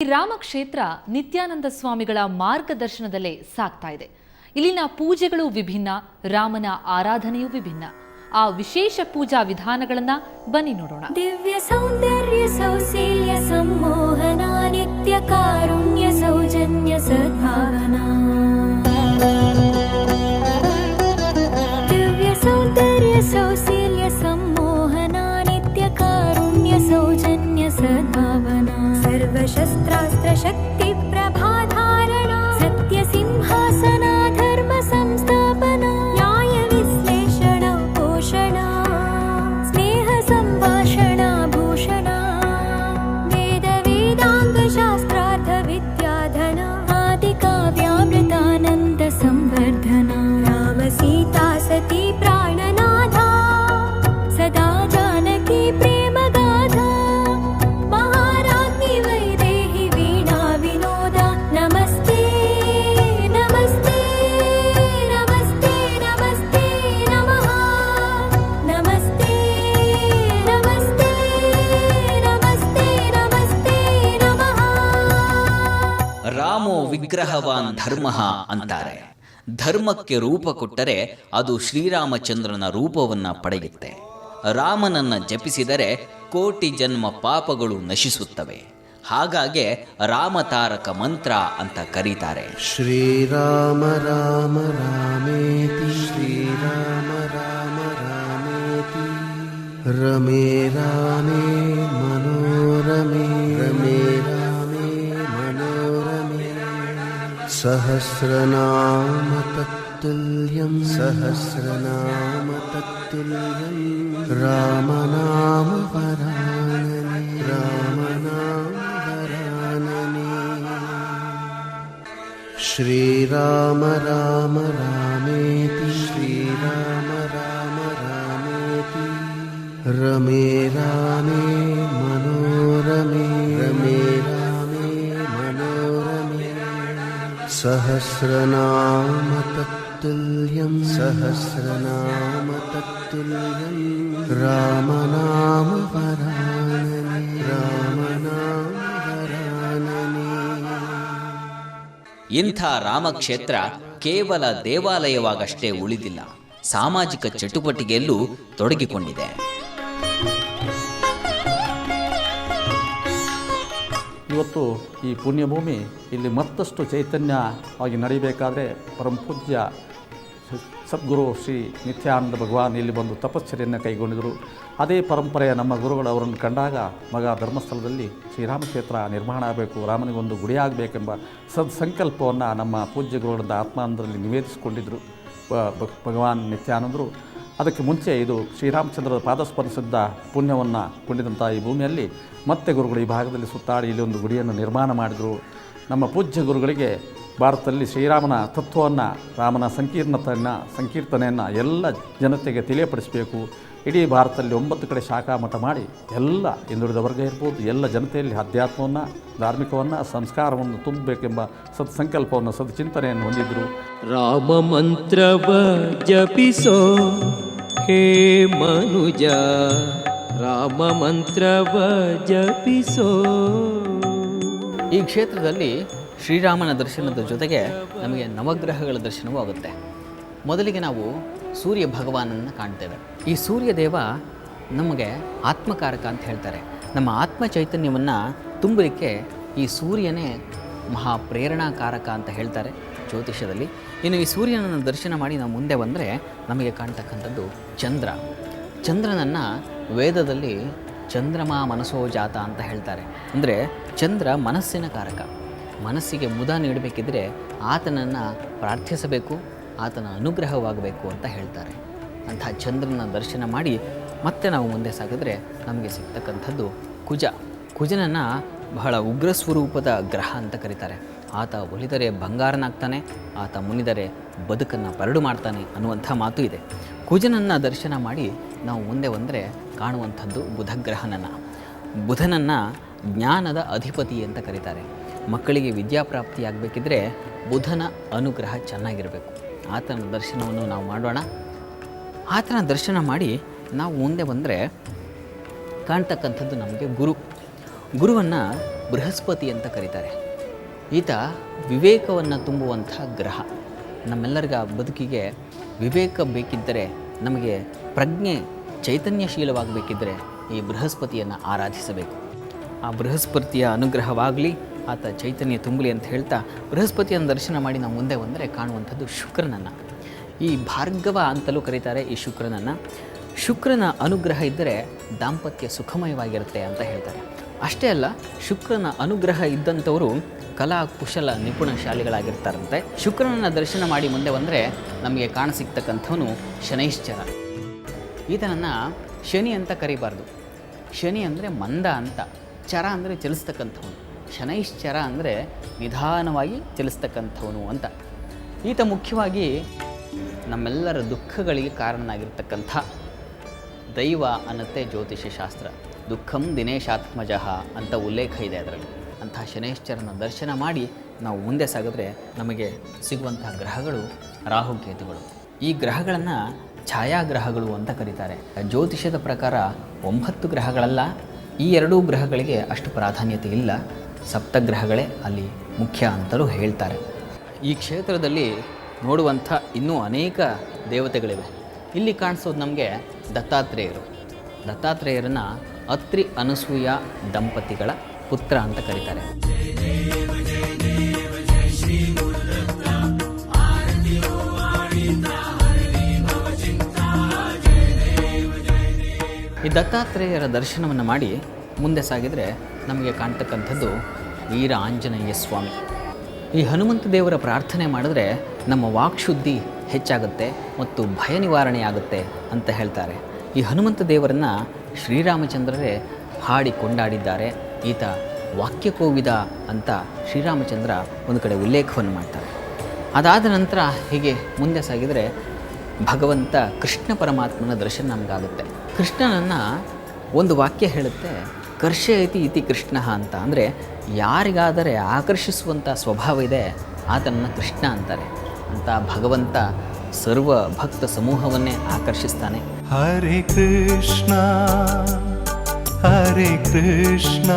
ಈ ರಾಮಕ್ಷೇತ್ರ ನಿತ್ಯಾನಂದ ಸ್ವಾಮಿಗಳ ಮಾರ್ಗದರ್ಶನದಲ್ಲೇ ಸಾಗ್ತಾ ಇದೆ. ಇಲ್ಲಿನ ಪೂಜೆಗಳು ವಿಭಿನ್ನ, ರಾಮನ ಆರಾಧನೆಯೂ ವಿಭಿನ್ನ. ಆ ವಿಶೇಷ ಪೂಜಾ ವಿಧಾನಗಳನ್ನ ಬನ್ನಿ ನೋಡೋಣ. ದಿವ್ಯ ಸೌಂದರ್ಯ ಸೌಶೀಲ್ಯ ಸಂಮೋಹನ ನಿತ್ಯ ಕಾರುಣ್ಯ ಸೌಜನ್ಯ ಸದ್ಭಾವನಾ. ದಿವ್ಯ ಸೌಂದರ್ಯ ಸೌಶೀಲ್ಯ ಸಂಮೋಹನ ನಿತ್ಯ ಕಾರುಣ್ಯ ಸೌಜನ್ಯ ಸದ್ಭಾವನಾ. ಸರ್ವಶಸ್ತ್ರಾಸ್ತ್ರ ಶಕ್ತಿ ಪ್ರಭಾಧಾರಣ ಸತ್ಯ ಸಿಂಹಾಸನ ಧರ್ಮ ಸಂಸ್ಥಾಪನಾ. ನ್ಯಾಯ ವಿಶ್ಲೇಷಣ ಪೋಷಣ ಸ್ನೇಹ ಸಂಭಾಷಣ ಭೂಷಣ. ವೇದ ವೇದಾಂಗ ಶಾಸ್ತ್ರಾರ್ಥ ವಿದ್ಯಾಧನ ಆದಿ ಕಾವ್ಯಾಮೃತಾನಂದ ಸಂವರ್ಧನ. ರಾಮ ಸೀತಾ ಸತಿ ಪ್ರಾಣನಾಥ ಸದಾ ಜಾನಕಿ ಪ್ರೇಮ ಗಾಥಾ. ಮಹಾರಾಜ್ಞಿ ವೈದೇಹಿ ವೀಣಾ ವಿನೋದ. ನಮಸ್ತೆ ನಮಸ್ತೆ ನಮಸ್ತೆ ನಮಸ್ತೆ ನಮಃ. ನಮಸ್ತೆ ನಮಸ್ತೆ ನಮಸ್ತೆ ನಮಸ್ತೆ ನಮಃ. ರಾಮೋ ವಿಗ್ರಹವಾನ್ ಧರ್ಮ ಅಂತಾರೆ. ಧರ್ಮಕ್ಕೆ ರೂಪ ಕೊಟ್ಟರೆ ಅದು ಶ್ರೀರಾಮಚಂದ್ರನ ರೂಪವನ್ನು ಪಡೆಯುತ್ತೆ. ರಾಮನನ್ನ ಜಪಿಸಿದರೆ ಕೋಟಿ ಜನ್ಮ ಪಾಪಗಳು ನಶಿಸುತ್ತವೆ. ಹಾಗಾಗಿ ರಾಮತಾರಕ ಮಂತ್ರ ಅಂತ ಕರೀತಾರೆ. ಶ್ರೀರಾಮ ರಾಮ ರಾಮೇತಿ ಶ್ರೀರಾಮ ರಾಮ ರಾಮೇತಿ ರಮೇ ರಾಮೇ ಮನೋರಮೇ ರಮೇ ರಾಮೇ ಮನೋರಮೇ. ಸಹಸ್ರನಾಮ ತತ್ತುಲ್ಯಂ ಸಹಸ್ರನಾಮ ತತ್ತುಲ್ಯಂ ರಾಮನಾಮ ವರಾನನೆ ರಾಮನಾಮ ವರಾನನೆ. ಶ್ರೀರಾಮ ರಾಮ ರಾಮೇತಿ ಶ್ರೀರಾಮ ರಾಮ ರಾಮೇತಿ ರಮೇ ರಾಮೇ ಮನೋರಮೇ ರಮೇ ರಾಮೇ ಮನೋರಮೇ. ಸಹಸ್ರನಾಮ ತತ್ತುಲ್ಯಂ ಸಹಸ್ರನಾಮ ತತ್ತುಲ್ಯಂ ರಾಮನಾಮ ವರಾನನೆ ರಾಮನಾಮ ವರಾನನೆ. ಇಂಥ ರಾಮಕ್ಷೇತ್ರ ಕೇವಲ ದೇವಾಲಯವಾಗಷ್ಟೇ ಉಳಿದಿಲ್ಲ, ಸಾಮಾಜಿಕ ಚಟುವಟಿಕೆಯಲ್ಲೂ ತೊಡಗಿಕೊಂಡಿದೆ. ಇವತ್ತು ಈ ಪುಣ್ಯಭೂಮಿ ಇಲ್ಲಿ ಮತ್ತಷ್ಟು ಚೈತನ್ಯವಾಗಿ ನಡೀಬೇಕಾದ್ರೆ ಪರಮಪೂಜ್ಯ ಸದ್ಗುರು ಶ್ರೀ ನಿತ್ಯಾನಂದ ಭಗವಾನ್ ಇಲ್ಲಿ ಬಂದು ತಪಶ್ಚರ್ಯನ್ನು ಕೈಗೊಂಡಿದ್ದರು. ಅದೇ ಪರಂಪರೆಯ ನಮ್ಮ ಗುರುಗಳು ಅವರನ್ನು ಕಂಡಾಗ ಮಗ ಧರ್ಮಸ್ಥಳದಲ್ಲಿ ಶ್ರೀರಾಮಕ್ಷೇತ್ರ ನಿರ್ಮಾಣ ಆಗಬೇಕು, ರಾಮನಿಗೊಂದು ಗುಡಿ ಆಗಬೇಕೆಂಬ ಸತ್ಸಂಕಲ್ಪವನ್ನು ನಮ್ಮ ಪೂಜ್ಯ ಗುರುಗಳಿಂದ ಆತ್ಮಾನಂದರಲ್ಲಿ ನಿವೇದಿಸಿಕೊಂಡಿದ್ದರು ಭಗವಾನ್ ನಿತ್ಯಾನಂದರು. ಅದಕ್ಕೆ ಮುಂಚೆ ಇದು ಶ್ರೀರಾಮಚಂದ್ರದ ಪಾದಸ್ಪರ್ಶಿಸಿದ್ದ ಪುಣ್ಯವನ್ನು ಕೊಂಡಿದ್ದಂಥ ಈ ಭೂಮಿಯಲ್ಲಿ ಮತ್ತೆ ಗುರುಗಳು ಈ ಭಾಗದಲ್ಲಿ ಸುತ್ತಾಡಿ ಇಲ್ಲಿ ಒಂದು ಗುಡಿಯನ್ನು ನಿರ್ಮಾಣ ಮಾಡಿದರು. ನಮ್ಮ ಪೂಜ್ಯ ಗುರುಗಳಿಗೆ ಭಾರತದಲ್ಲಿ ಶ್ರೀರಾಮನ ತತ್ವವನ್ನು, ರಾಮನ ಸಂಕೀರ್ತನೆಯನ್ನು ಎಲ್ಲ ಜನತೆಗೆ ತಿಳಿಯಪಡಿಸಬೇಕು. ಇಡೀ ಭಾರತದಲ್ಲಿ 9 ಕಡೆ ಶಾಖಾ ಮಠ ಮಾಡಿ ಎಲ್ಲ ಹಿಂದುಳಿದ ವರ್ಗ ಇರ್ಬೋದು, ಎಲ್ಲ ಜನತೆಯಲ್ಲಿ ಅಧ್ಯಾತ್ಮವನ್ನು, ಧಾರ್ಮಿಕವನ್ನು, ಸಂಸ್ಕಾರವನ್ನು ತುಂಬಬೇಕೆಂಬ ಸತ್ಸಂಕಲ್ಪವನ್ನು, ಸದ್ಚಿಂತನೆಯನ್ನು ಹೊಂದಿದ್ದರು. ರಾಮ ಮಂತ್ರವ ಜಪಿಸೋ ಹೇ ಮನುಜ, ರಾಮ ಮಂತ್ರವ ಜಪಿಸೋ. ಈ ಕ್ಷೇತ್ರದಲ್ಲಿ ಶ್ರೀರಾಮನ ದರ್ಶನದ ಜೊತೆಗೆ ನಮಗೆ ನವಗ್ರಹಗಳ ದರ್ಶನವೂ ಆಗುತ್ತೆ. ಮೊದಲಿಗೆ ನಾವು ಸೂರ್ಯ ಭಗವಾನನ್ನು ಕಾಣ್ತೇವೆ. ಈ ಸೂರ್ಯ ದೇವ ನಮಗೆ ಆತ್ಮಕಾರಕ ಅಂತ ಹೇಳ್ತಾರೆ. ನಮ್ಮ ಆತ್ಮ ಚೈತನ್ಯವನ್ನು ತುಂಬಲಿಕ್ಕೆ ಈ ಸೂರ್ಯನೇ ಮಹಾಪ್ರೇರಣಾಕಾರಕ ಅಂತ ಹೇಳ್ತಾರೆ ಜ್ಯೋತಿಷ್ಯದಲ್ಲಿ. ಇನ್ನು ಈ ಸೂರ್ಯನನ್ನು ದರ್ಶನ ಮಾಡಿ ನಾವು ಮುಂದೆ ಬಂದರೆ ನಮಗೆ ಕಾಣ್ತಕ್ಕಂಥದ್ದು ಚಂದ್ರ. ಚಂದ್ರನನ್ನು ವೇದದಲ್ಲಿ ಚಂದ್ರಮ ಮನಸೋ ಜಾತ ಅಂತ ಹೇಳ್ತಾರೆ. ಅಂದರೆ ಚಂದ್ರ ಮನಸ್ಸಿನ ಕಾರಕ. ಮನಸ್ಸಿಗೆ ಮುದ ನೀಡಬೇಕಿದ್ರೆ ಆತನನ್ನು ಪ್ರಾರ್ಥಿಸಬೇಕು, ಆತನ ಅನುಗ್ರಹವಾಗಬೇಕು ಅಂತ ಹೇಳ್ತಾರೆ. ಅಂಥ ಚಂದ್ರನ ದರ್ಶನ ಮಾಡಿ ಮತ್ತೆ ನಾವು ಮುಂದೆ ಸಾಗಿದ್ರೆ ನಮಗೆ ಸಿಗ್ತಕ್ಕಂಥದ್ದು ಕುಜ. ಕುಜನನ್ನು ಬಹಳ ಉಗ್ರ ಸ್ವರೂಪದ ಗ್ರಹ ಅಂತ ಕರೀತಾರೆ. ಆತ ಒಲಿದರೆ ಬಂಗಾರನಾಗ್ತಾನೆ, ಆತ ಮುನಿದರೆ ಬದುಕನ್ನು ಬರಡು ಮಾಡ್ತಾನೆ ಅನ್ನುವಂಥ ಮಾತು ಇದೆ. ಕುಜನನ್ನು ದರ್ಶನ ಮಾಡಿ ನಾವು ಮುಂದೆ ಬಂದರೆ ಕಾಣುವಂಥದ್ದು ಬುಧಗ್ರಹನನ್ನು. ಬುಧನನ್ನು ಜ್ಞಾನದ ಅಧಿಪತಿ ಅಂತ ಕರೀತಾರೆ. ಮಕ್ಕಳಿಗೆ ವಿದ್ಯಾಪ್ರಾಪ್ತಿಯಾಗಬೇಕಿದ್ರೆ ಬುಧನ ಅನುಗ್ರಹ ಚೆನ್ನಾಗಿರಬೇಕು. ಆತನ ದರ್ಶನವನ್ನು ನಾವು ಮಾಡೋಣ. ಆತನ ದರ್ಶನ ಮಾಡಿ ನಾವು ಮುಂದೆ ಬಂದರೆ ಕಾಣ್ತಕ್ಕಂಥದ್ದು ನಮಗೆ ಗುರುವನ್ನು ಬೃಹಸ್ಪತಿ ಅಂತ ಕರೀತಾರೆ. ಈತ ವಿವೇಕವನ್ನು ತುಂಬುವಂಥ ಗ್ರಹ. ನಮ್ಮೆಲ್ಲರಿಗ ಬದುಕಿಗೆ ವಿವೇಕ ಬೇಕಿದ್ದರೆ, ನಮಗೆ ಪ್ರಜ್ಞೆ ಚೈತನ್ಯಶೀಲವಾಗಬೇಕಿದ್ದರೆ ಈ ಬೃಹಸ್ಪತಿಯನ್ನು ಆರಾಧಿಸಬೇಕು. ಆ ಬೃಹಸ್ಪತಿಯ ಅನುಗ್ರಹವಾಗಲಿ, ಆತ ಚೈತನ್ಯ ತುಂಬಲಿ ಅಂತ ಹೇಳ್ತಾ ಬೃಹಸ್ಪತಿಯನ್ನು ದರ್ಶನ ಮಾಡಿ ನಾವು ಮುಂದೆ ಬಂದರೆ ಕಾಣುವಂಥದ್ದು ಶುಕ್ರನನ್ನು. ಈ ಭಾರ್ಗವ ಅಂತಲೂ ಕರೀತಾರೆ ಈ ಶುಕ್ರನನ್ನು. ಶುಕ್ರನ ಅನುಗ್ರಹ ಇದ್ದರೆ ದಾಂಪತ್ಯ ಸುಖಮಯವಾಗಿರುತ್ತೆ ಅಂತ ಹೇಳ್ತಾರೆ. ಅಷ್ಟೇ ಅಲ್ಲ, ಶುಕ್ರನ ಅನುಗ್ರಹ ಇದ್ದಂಥವರು ಕಲಾ ಕುಶಲ ನಿಪುಣಶಾಲಿಗಳಾಗಿರ್ತಾರಂತೆ. ಶುಕ್ರನನ್ನು ದರ್ಶನ ಮಾಡಿ ಮುಂದೆ ಬಂದರೆ ನಮಗೆ ಕಾಣಸಿಗ್ತಕ್ಕಂಥವನು ಶನೈಶ್ಚರ. ಈತನನ್ನು ಶನಿ ಅಂತ ಕರಿಬಾರ್ದು. ಶನಿ ಅಂದರೆ ಮಂದ ಅಂತ, ಚರ ಅಂದರೆ ಚಲಿಸ್ತಕ್ಕಂಥವನು. ಶನೈಶ್ಚರ ಅಂದರೆ ನಿಧಾನವಾಗಿ ಚಲಿಸ್ತಕ್ಕಂಥವನು ಅಂತ. ಈತ ಮುಖ್ಯವಾಗಿ ನಮ್ಮೆಲ್ಲರ ದುಃಖಗಳಿಗೆ ಕಾರಣನಾಗಿರ್ತಕ್ಕಂಥ ದೈವ ಅನ್ನತ್ತೆ ಜ್ಯೋತಿಷ್ಯ ಶಾಸ್ತ್ರ. ದುಃಖಂ ದಿನೇಶಾತ್ಮಜಃ ಅಂತ ಉಲ್ಲೇಖ ಇದೆ ಅದರಲ್ಲಿ. ಅಂತಹ ಶನೈಶ್ಚರನ ದರ್ಶನ ಮಾಡಿ ನಾವು ಮುಂದೆ ಸಾಗಿದ್ರೆ ನಮಗೆ ಸಿಗುವಂತಹ ಗ್ರಹಗಳು ರಾಹುಕೇತುಗಳು. ಈ ಗ್ರಹಗಳನ್ನು ಛಾಯಾಗ್ರಹಗಳು ಅಂತ ಕರೀತಾರೆ. ಜ್ಯೋತಿಷ್ಯದ ಪ್ರಕಾರ 9 ಗ್ರಹಗಳಲ್ಲ, ಈ 2 ಗ್ರಹಗಳಿಗೆ ಅಷ್ಟು ಪ್ರಾಧಾನ್ಯತೆ ಇಲ್ಲ. ಸಪ್ತಗ್ರಹಗಳೇ ಅಲ್ಲಿ ಮುಖ್ಯ ಅಂತಲೂ ಹೇಳ್ತಾರೆ. ಈ ಕ್ಷೇತ್ರದಲ್ಲಿ ನೋಡುವಂಥ ಇನ್ನೂ ಅನೇಕ ದೇವತೆಗಳಿವೆ. ಇಲ್ಲಿ ಕಾಣಿಸೋದು ನಮಗೆ ದತ್ತಾತ್ರೇಯರು. ದತ್ತಾತ್ರೇಯರನ್ನು ಅತ್ರಿ ಅನಸೂಯ ದಂಪತಿಗಳ ಪುತ್ರ ಅಂತ ಕರೀತಾರೆ. ಈ ದತ್ತಾತ್ರೇಯರ ದರ್ಶನವನ್ನು ಮಾಡಿ ಮುಂದೆ ಸಾಗಿದರೆ ನಮಗೆ ಕಾಣ್ತಕ್ಕಂಥದ್ದು ವೀರ ಆಂಜನೇಯ ಸ್ವಾಮಿ. ಈ ಹನುಮಂತ ದೇವರ ಪ್ರಾರ್ಥನೆ ಮಾಡಿದ್ರೆ ನಮ್ಮ ವಾಕ್ಶುದ್ಧಿ ಹೆಚ್ಚಾಗುತ್ತೆ ಮತ್ತು ಭಯ ನಿವಾರಣೆ ಆಗುತ್ತೆ ಅಂತ ಹೇಳ್ತಾರೆ. ಈ ಹನುಮಂತ ದೇವರನ್ನು ಶ್ರೀರಾಮಚಂದ್ರರೇ ಹಾಡಿ ಕೊಂಡಾಡಿದ್ದಾರೆ. ಈತ ವಾಕ್ಯಕೋವಿದ ಅಂತ ಶ್ರೀರಾಮಚಂದ್ರ ಒಂದು ಕಡೆ ಉಲ್ಲೇಖವನ್ನು ಮಾಡ್ತಾರೆ. ಅದಾದ ನಂತರ ಹೀಗೆ ಮುಂದೆ ಸಾಗಿದರೆ ಭಗವಂತ ಕೃಷ್ಣ ಪರಮಾತ್ಮನ ದರ್ಶನ ನಮಗಾಗುತ್ತೆ. ಕೃಷ್ಣನನ್ನು ಒಂದು ವಾಕ್ಯ ಹೇಳುತ್ತೆ, ಕರ್ಷಯತಿ ಇತಿ ಕೃಷ್ಣ ಅಂತ. ಅಂದರೆ ಯಾರಿಗಾದರೆ ಆಕರ್ಷಿಸುವಂಥ ಸ್ವಭಾವ ಇದೆ ಆತನನ್ನು ಕೃಷ್ಣ ಅಂತಾರೆ. ಅಂತ ಭಗವಂತ ಸರ್ವ ಭಕ್ತ ಸಮೂಹವನ್ನೇ ಆಕರ್ಷಿಸ್ತಾನೆ. ಹರೇ ಕೃಷ್ಣ ಹರೇ ಕೃಷ್ಣ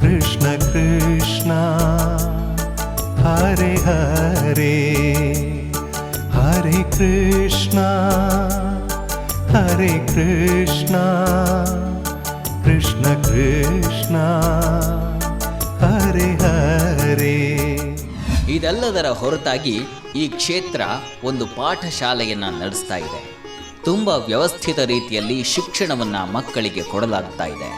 ಕೃಷ್ಣ ಕೃಷ್ಣ ಹರೇ ಹರೇ ಹರೇ ಕೃಷ್ಣ ಹರೇ ಕೃಷ್ಣ ಕೃಷ್ಣ ಕೃಷ್ಣ ಹರೇ ಹರೇ. ಇದೆಲ್ಲದರ ಹೊರತಾಗಿ ಈ ಕ್ಷೇತ್ರ ಒಂದು ಪಾಠಶಾಲೆಯನ್ನು ನಡೆಸ್ತಾ ಇದೆ. ತುಂಬ ವ್ಯವಸ್ಥಿತ ರೀತಿಯಲ್ಲಿ ಶಿಕ್ಷಣವನ್ನು ಮಕ್ಕಳಿಗೆ ಕೊಡಲಾಗ್ತಾ ಇದೆ.